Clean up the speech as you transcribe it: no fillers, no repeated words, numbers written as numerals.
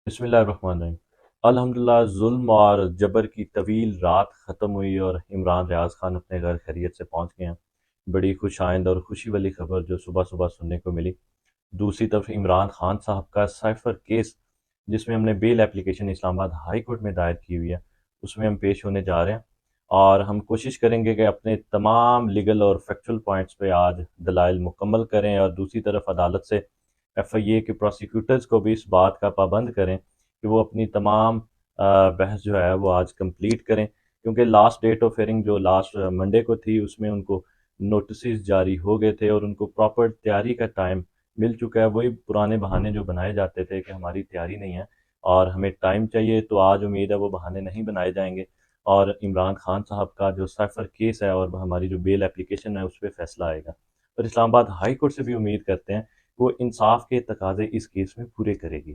بسم اللہ الرحمن الرحیم۔ الحمدللہ ظلم اور جبر کی طویل رات ختم ہوئی اور عمران ریاض خان اپنے گھر خیریت سے پہنچ گئے ہیں۔ بڑی خوش آئند اور خوشی والی خبر جو صبح صبح سننے کو ملی۔ دوسری طرف عمران خان صاحب کا سائفر کیس جس میں ہم نے بیل اپلیکیشن اسلام آباد ہائی کورٹ میں دائر کی ہوئی ہے، اس میں ہم پیش ہونے جا رہے ہیں اور ہم کوشش کریں گے کہ اپنے تمام لیگل اور فیکچول پوائنٹس پہ آج دلائل مکمل کریں، اور دوسری طرف عدالت سے ایف آئی اے کے پروسیکیوٹرز کو بھی اس بات کا پابند کریں کہ وہ اپنی تمام بحث جو ہے وہ آج کمپلیٹ کریں، کیونکہ لاسٹ ڈیٹ آف ہیئرنگ جو لاسٹ منڈے کو تھی اس میں ان کو نوٹسز جاری ہو گئے تھے اور ان کو پراپر تیاری کا ٹائم مل چکا ہے۔ وہی پرانے بہانے جو بنائے جاتے تھے کہ ہماری تیاری نہیں ہے اور ہمیں ٹائم چاہیے، تو آج امید ہے وہ بہانے نہیں بنائے جائیں گے اور عمران خان صاحب کا جو سائفر کیس ہے اور ہماری جو بیل اپلیکیشن ہے اس پہ فیصلہ آئے گا، اور اسلام آباد ہائی کورٹ سے بھی امید کرتے ہیں وہ انصاف کے تقاضے اس کیس میں پورے کرے گی۔